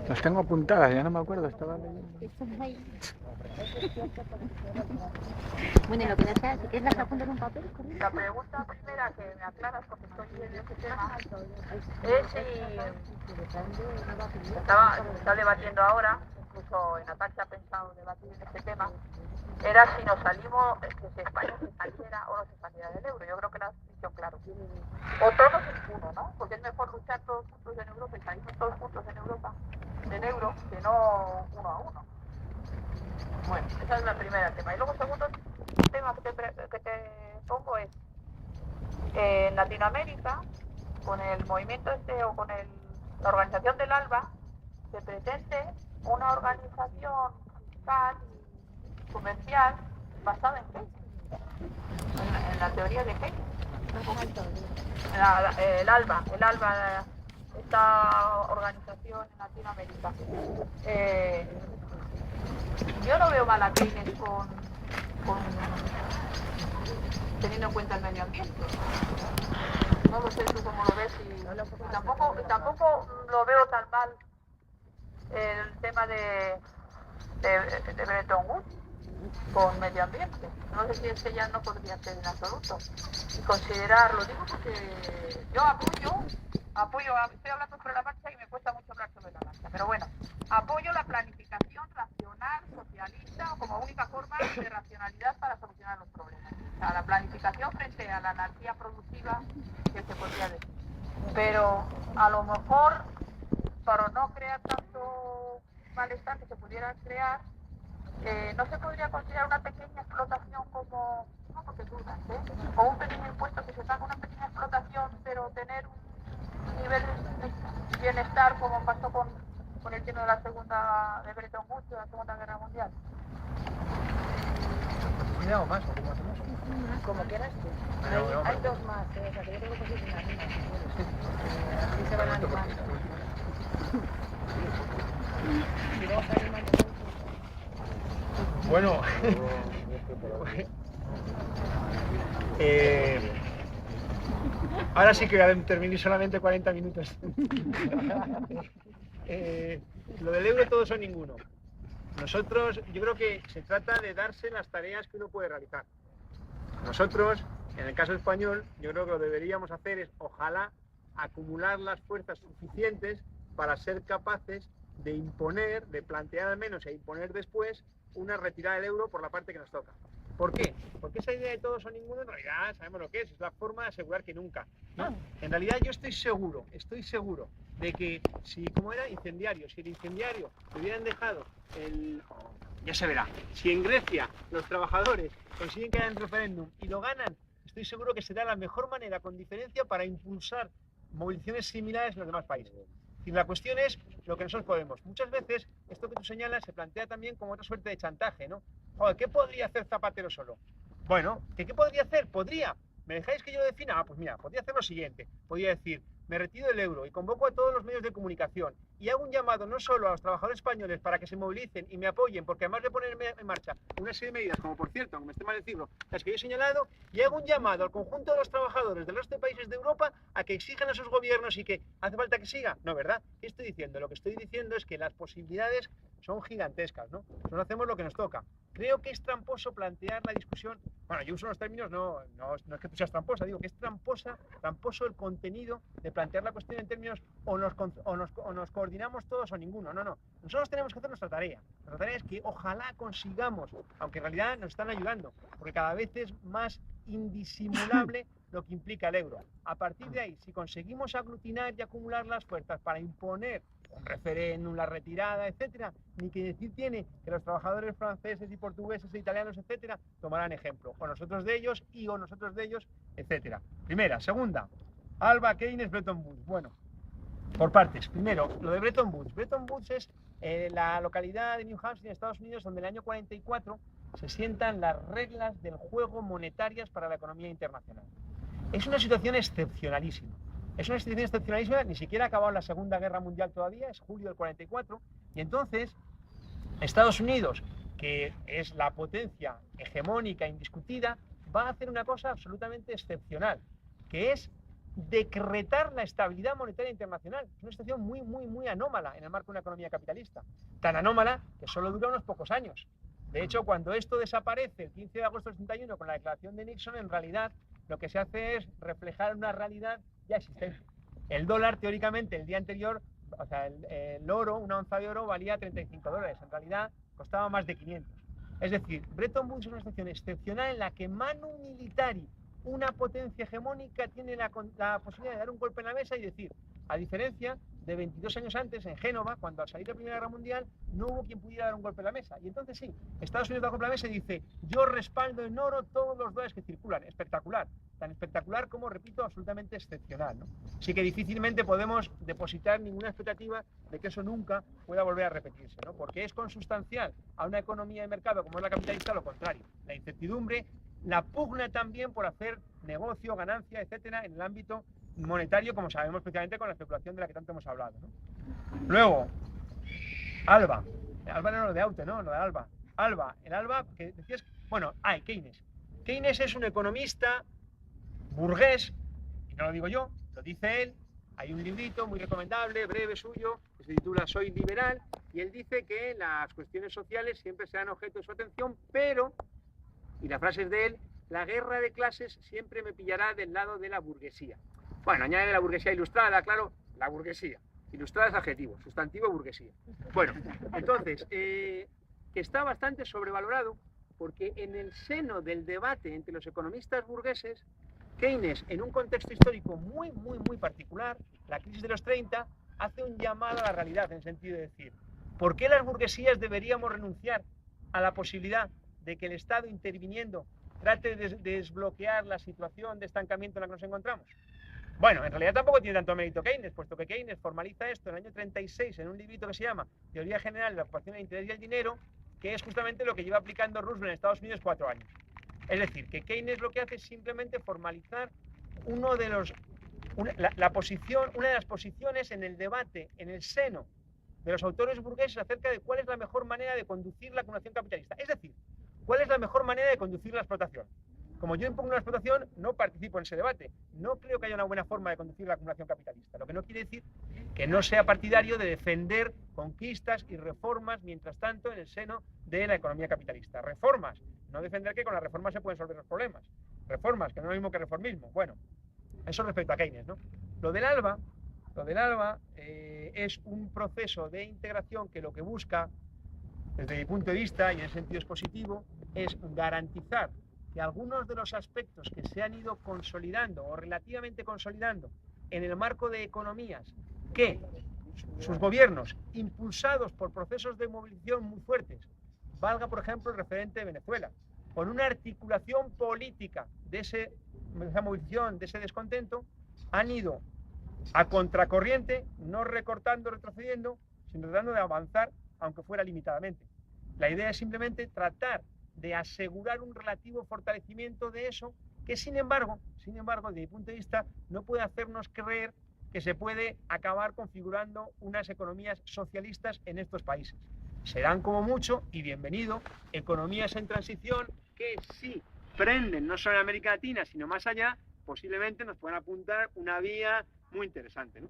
Las tengo apuntadas, ya no me acuerdo, estaba leyendo. Bueno, y lo que no sea, si quieres las apuntas en un papel. La pregunta primera que me aclaras, porque estoy en ese tema, es si se está debatiendo ahora, incluso en Ataque ha pensado debatir en este tema, era si nos salimos, que si España se saliera o no se saliera del euro. Yo creo que lo has dicho claro. O todos en uno, ¿no? Porque es mejor luchar todos juntos en Europa y salirnos todos juntos en Europa del euro que no uno a uno. Bueno, esa es la primera tema. Y luego el segundo tema que te pongo es, en Latinoamérica, con el movimiento o con la organización del ALBA, se pretende una organización fiscal y comercial basada en Keynes, en la teoría de Keynes. El ALBA, esta organización en Latinoamérica. Yo no veo mal a Keynes teniendo en cuenta el medio ambiente. No lo sé tú cómo lo ves y tampoco lo veo tan mal el tema de Bretton Woods con medio ambiente. No sé si es que ya no podría ser en absoluto. Y considerarlo, digo porque yo apoyo, estoy hablando sobre la marcha y me cuesta mucho hablar sobre la marcha, pero bueno, apoyo la planificación racional, socialista, como única forma de racionalidad para solucionar los problemas. O sea, la planificación frente a la anarquía productiva que se podría decir. Pero a lo mejor, para no crear tanto malestar que se pudiera crear, no se podría considerar una pequeña explotación como, no porque dudas, o un pequeño impuesto que se paga una pequeña explotación, pero tener un nivel de bienestar como pasó con el tema de la segunda, de Bretton Woods, de la Segunda Guerra Mundial. ¿Cuidado más o cómo hacemos? Como quieras tú. Hay dos más, o sea, que yo tengo que posicionar una. Así se van animando. Y vamos animando. Bueno, ahora sí que voy a intervenir solamente 40 minutos. Lo del euro todos o ninguno. Nosotros, yo creo que se trata de darse las tareas que uno puede realizar. Nosotros, en el caso español, yo creo que lo que deberíamos hacer es, ojalá, acumular las fuerzas suficientes para ser capaces de imponer, de plantear al menos e imponer después una retirada del euro por la parte que nos toca. ¿Por qué? Porque esa idea de todos o ninguno en realidad sabemos lo que es la forma de asegurar que nunca, ¿no? En realidad yo estoy seguro de que si, como era incendiario, si el incendiario le hubieran dejado ya se verá, si en Grecia los trabajadores consiguen que haya un referéndum y lo ganan, estoy seguro que será la mejor manera con diferencia para impulsar movilizaciones similares en los demás países. Y la cuestión es lo que nosotros podemos. Muchas veces esto que tú señalas se plantea también como otra suerte de chantaje, ¿no? Joder, ¿qué podría hacer Zapatero solo? Bueno, ¿qué podría hacer? Podría. ¿Me dejáis que yo lo defina? Ah, pues mira, podría hacer lo siguiente. Podría decir, me retiro del euro y convoco a todos los medios de comunicación y hago un llamado no solo a los trabajadores españoles para que se movilicen y me apoyen, porque además de poner en marcha una serie de medidas, como por cierto, aunque me esté mal decirlo, las que yo he señalado, y hago un llamado al conjunto de los trabajadores del resto de países de Europa a que exijan a sus gobiernos y que hace falta que siga. No, ¿verdad? ¿Qué estoy diciendo? Lo que estoy diciendo es que las posibilidades son gigantescas, ¿no? Nosotros hacemos lo que nos toca. Creo que es tramposo plantear la discusión. Bueno, yo uso los términos, no es que tú seas tramposa, digo que es tramposo el contenido de plantear la cuestión en términos o nos coordinamos todos o ninguno. No. Nosotros tenemos que hacer nuestra tarea. Nuestra tarea es que ojalá consigamos, aunque en realidad nos están ayudando, porque cada vez es más indisimulable lo que implica el euro. A partir de ahí, si conseguimos aglutinar y acumular las fuerzas para imponer un referéndum, la retirada, etcétera, ni que decir tiene que los trabajadores franceses y portugueses e italianos, etcétera, tomarán ejemplo, o nosotros de ellos o nosotros de ellos, etcétera. Primera. Segunda, Alba, Keynes, Bretton Woods. Bueno, por partes. Primero, lo de Bretton Woods. Bretton Woods es la localidad de New Hampshire, en Estados Unidos, donde en el año 44 se sientan las reglas del juego monetarias para la economía internacional. Es una situación excepcionalísima. Es una situación excepcionalísima, ni siquiera ha acabado la Segunda Guerra Mundial todavía, es julio del 44, y entonces Estados Unidos, que es la potencia hegemónica indiscutida, va a hacer una cosa absolutamente excepcional, que es decretar la estabilidad monetaria internacional. Es una situación muy anómala en el marco de una economía capitalista. Tan anómala que solo dura unos pocos años. De hecho, cuando esto desaparece el 15 de agosto del 61 con la declaración de Nixon, en realidad lo que se hace es reflejar una realidad ya existente. El dólar, teóricamente, el día anterior, o sea, el oro, una onza de oro valía $35. En realidad costaba más de 500. Es decir, Bretton Woods es una situación excepcional en la que manu militari, una potencia hegemónica, tiene la posibilidad de dar un golpe en la mesa y decir, a diferencia de 22 años antes en Génova, cuando al salir de la Primera Guerra Mundial no hubo quien pudiera dar un golpe en la mesa. Y entonces sí, Estados Unidos da un golpe en la mesa y dice, yo respaldo en oro todos los dólares que circulan. Espectacular, tan espectacular como, repito, absolutamente excepcional, ¿no? Así que difícilmente podemos depositar ninguna expectativa de que eso nunca pueda volver a repetirse, ¿no? Porque es consustancial a una economía de mercado como es la capitalista lo contrario, la incertidumbre, la pugna también por hacer negocio, ganancia, etcétera, en el ámbito monetario, como sabemos especialmente con la especulación de la que tanto hemos hablado, ¿no? Luego, Alba era lo de Aute, ¿no? Lo de Alba. El Alba, que decías, bueno, Keynes. Keynes es un economista burgués, y no lo digo yo, lo dice él. Hay un librito muy recomendable, breve suyo, que se titula Soy liberal, y él dice que las cuestiones sociales siempre serán objeto de su atención, pero, y la frase es de él, la guerra de clases siempre me pillará del lado de la burguesía. Bueno, añade la burguesía ilustrada, claro, la burguesía. Ilustrada es adjetivo, sustantivo burguesía. Bueno, entonces, que está bastante sobrevalorado porque en el seno del debate entre los economistas burgueses, Keynes, en un contexto histórico muy particular, la crisis de los 30, hace un llamado a la realidad en el sentido de decir, ¿por qué las burguesías deberíamos renunciar a la posibilidad de que el Estado interviniendo trate de desbloquear la situación de estancamiento en la que nos encontramos? Bueno, en realidad tampoco tiene tanto mérito Keynes, puesto que Keynes formaliza esto en el año 36 en un librito que se llama Teoría General de la Ocupación, el Interés y el Dinero, que es justamente lo que lleva aplicando Roosevelt en Estados Unidos 4 años. Es decir, que Keynes lo que hace es simplemente formalizar una de las posiciones en el debate, en el seno de los autores burgueses acerca de cuál es la mejor manera de conducir la acumulación capitalista. Es decir, cuál es la mejor manera de conducir la explotación. Como yo impongo una explotación, no participo en ese debate. No creo que haya una buena forma de conducir la acumulación capitalista. Lo que no quiere decir que no sea partidario de defender conquistas y reformas, mientras tanto, en el seno de la economía capitalista. Reformas. No defender que con las reformas se pueden resolver los problemas. Reformas, que no es lo mismo que reformismo. Bueno, eso respecto a Keynes, ¿no? Lo del ALBA es un proceso de integración que lo que busca, desde mi punto de vista, y en ese sentido es positivo, es garantizar que algunos de los aspectos que se han ido consolidando o relativamente consolidando en el marco de economías que sus gobiernos, impulsados por procesos de movilización muy fuertes, valga por ejemplo el referente de Venezuela, con una articulación política de esa movilización, de ese descontento, han ido a contracorriente, no recortando, retrocediendo, sino tratando de avanzar, aunque fuera limitadamente. La idea es simplemente tratar de asegurar un relativo fortalecimiento de eso, que sin embargo, desde mi punto de vista, no puede hacernos creer que se puede acabar configurando unas economías socialistas en estos países. Serán como mucho, y bienvenido, economías en transición que sí prenden no solo en América Latina, sino más allá, posiblemente nos puedan apuntar una vía muy interesante, ¿no?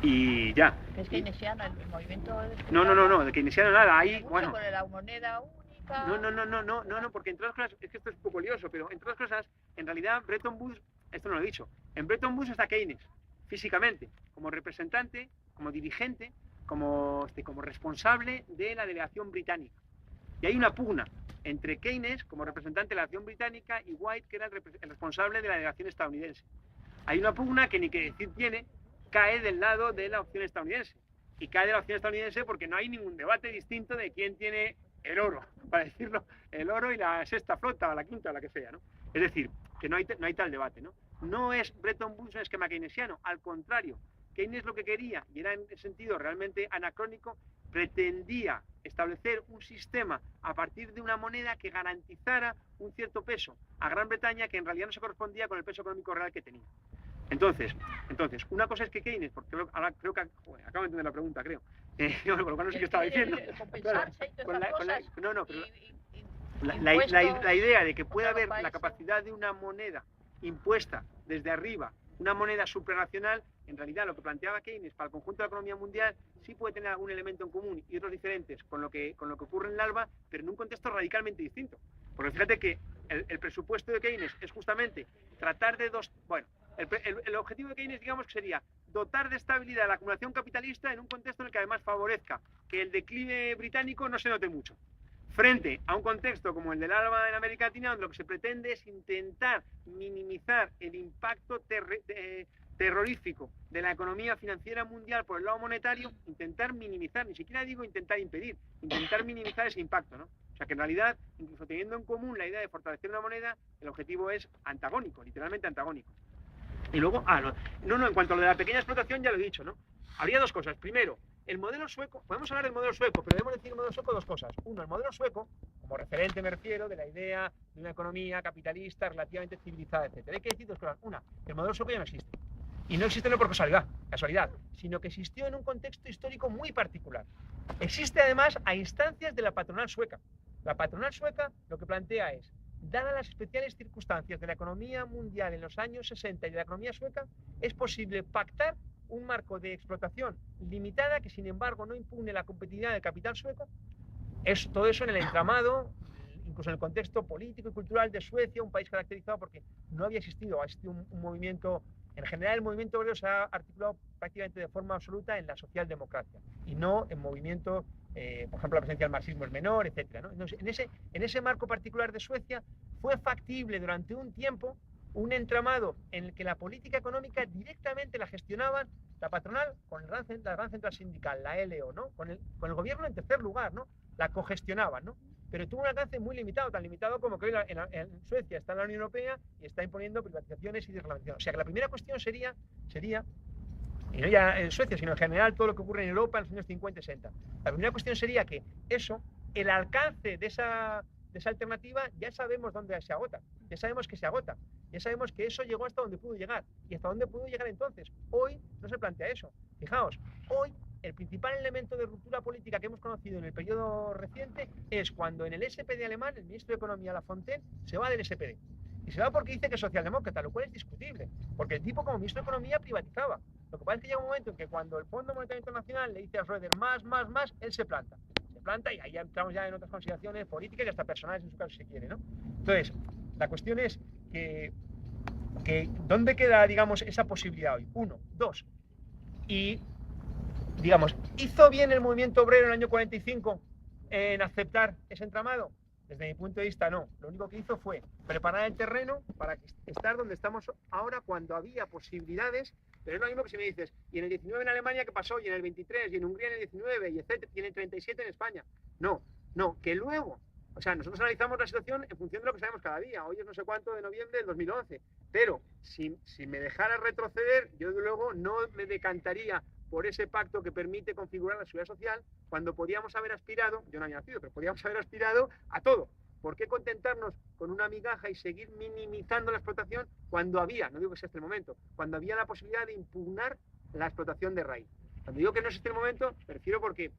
Y ya. Es keynesiano el movimiento. No, de keynesiano nada, ahí, bueno. Con la moneda única. No, porque entre otras cosas, es que esto es un poco lioso, pero entre otras cosas, en realidad Bretton Woods, esto no lo he dicho, en Bretton Woods está Keynes, físicamente, como representante, como dirigente, como responsable de la delegación británica. Y hay una pugna entre Keynes, como representante de la delegación británica, y White, que era el responsable de la delegación estadounidense. Hay una pugna que ni que decir tiene, cae del lado de la opción estadounidense. Y cae de la opción estadounidense porque no hay ningún debate distinto de quién tiene el oro, para decirlo, el oro y la sexta flota, o la quinta, o la que sea, ¿no? Es decir, que no hay tal debate, ¿no? No es Bretton Woods un esquema keynesiano, al contrario, Keynes lo que quería, y era en ese sentido realmente anacrónico, pretendía establecer un sistema a partir de una moneda que garantizara un cierto peso a Gran Bretaña que en realidad no se correspondía con el peso económico real que tenía. Entonces, una cosa es que Keynes, porque ahora creo que acabo de entender la pregunta, creo. Con lo cual no sé qué estaba diciendo. La idea de que pueda haber la capacidad de una moneda impuesta desde arriba Una moneda suprarracional, en realidad lo que planteaba Keynes para el conjunto de la economía mundial sí puede tener algún elemento en común y otros diferentes con lo que ocurre en el ALBA, pero en un contexto radicalmente distinto. Porque fíjate que el presupuesto de Keynes es justamente tratar de el objetivo de Keynes, digamos, que sería dotar de estabilidad la acumulación capitalista en un contexto en el que además favorezca que el declive británico no se note mucho. Frente a un contexto como el del ALBA en América Latina, donde lo que se pretende es intentar minimizar el impacto terrorífico de la economía financiera mundial por el lado monetario, intentar minimizar, ni siquiera digo intentar impedir, intentar minimizar ese impacto, ¿no? O sea que en realidad, incluso teniendo en común la idea de fortalecer una moneda, el objetivo es antagónico, literalmente antagónico. Y luego, en cuanto a lo de la pequeña explotación ya lo he dicho, ¿no? Habría dos cosas. Primero, el modelo sueco, podemos hablar del modelo sueco, pero debemos decir el modelo sueco dos cosas. Uno, el modelo sueco, como referente me refiero, de la idea de una economía capitalista relativamente civilizada, etc. Hay que decir dos cosas. Una, el modelo sueco ya no existe. Y no existe no por casualidad, sino que existió en un contexto histórico muy particular. Existe además a instancias de la patronal sueca. La patronal sueca lo que plantea es, dadas las especiales circunstancias de la economía mundial en los años 60 y de la economía sueca, es posible pactar un marco de explotación limitada que sin embargo no impugne la competitividad del capital sueco. Es todo eso en el entramado, incluso en el contexto político y cultural de Suecia, un país caracterizado porque no había existido un movimiento, en general el movimiento obrero se ha articulado prácticamente de forma absoluta en la socialdemocracia y no en movimientos, por ejemplo la presencia del marxismo es menor, etc., ¿no? Entonces, en ese marco particular de Suecia fue factible durante un tiempo un entramado en el que la política económica directamente la gestionaban la patronal con la gran central sindical, la LO, ¿no? Con el gobierno en tercer lugar, ¿no? La cogestionaban, ¿no? Pero tuvo un alcance muy limitado, tan limitado como que hoy en Suecia está en la Unión Europea y está imponiendo privatizaciones y desreglamentaciones. O sea que la primera cuestión sería, y no ya en Suecia, sino en general todo lo que ocurre en Europa en los años 50 y 60. La primera cuestión sería que eso, el alcance de esa alternativa, ya sabemos dónde se agota, ya sabemos que se agota, ya sabemos que eso llegó hasta donde pudo llegar. ¿Y hasta dónde pudo llegar entonces? Hoy no se plantea eso. Fijaos, hoy el principal elemento de ruptura política que hemos conocido en el periodo reciente es cuando en el SPD alemán, el ministro de Economía, Lafontaine, se va del SPD. Y se va porque dice que es socialdemócrata, lo cual es discutible, porque el tipo como ministro de Economía privatizaba. Lo que pasa es que llega un momento en que cuando el Fondo Monetario Internacional le dice a Schroeder más, él se planta y ahí entramos ya en otras consideraciones políticas y hasta personales en su caso si se quiere, ¿no? Entonces, la cuestión es que ¿dónde queda, digamos, esa posibilidad hoy? Uno, dos, y digamos, ¿hizo bien el movimiento obrero en el año 45 en aceptar ese entramado? Desde mi punto de vista no, lo único que hizo fue preparar el terreno para estar donde estamos ahora cuando había posibilidades, pero es lo mismo que si me dices, y en el 19 en Alemania ¿qué pasó? Y en el 23, y en Hungría en el 19, y etcétera, y en el 37 en España. No, que luego, o sea, nosotros analizamos la situación en función de lo que sabemos cada día, hoy es no sé cuánto de noviembre del 2011, pero si me dejara retroceder, yo desde luego no me decantaría por ese pacto que permite configurar la seguridad social cuando podíamos haber aspirado, yo no había nacido, pero podíamos haber aspirado a todo. ¿Por qué contentarnos con una migaja y seguir minimizando la explotación cuando había, no digo que sea este el momento, cuando había la posibilidad de impugnar la explotación de raíz? Cuando digo que no es este el momento, me refiero porque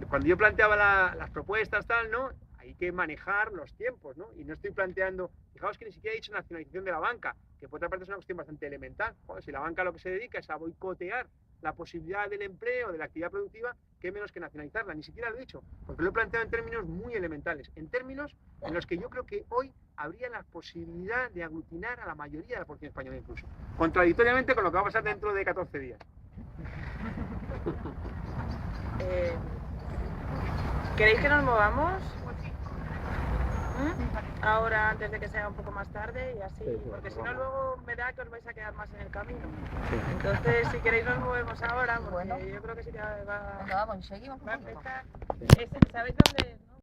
cuando yo planteaba las propuestas tal, ¿no? Hay que manejar los tiempos, ¿no? Y no estoy planteando, fijaos que ni siquiera he dicho nacionalización de la banca, que por otra parte es una cuestión bastante elemental. Joder, si la banca lo que se dedica es a boicotear la posibilidad del empleo, de la actividad productiva, qué menos que nacionalizarla, ni siquiera lo he dicho, porque lo he planteado en términos muy elementales, en términos en los que yo creo que hoy habría la posibilidad de aglutinar a la mayoría de la población española incluso, contradictoriamente con lo que va a pasar dentro de 14 días. ¿Queréis que nos movamos? Ahora, antes de que sea un poco más tarde y así, porque si no luego me da que os vais a quedar más en el camino. Entonces, si queréis nos movemos ahora, porque yo creo que sí que va... Venga, vamos, seguimos. Va a empezar. ¿Sabéis dónde?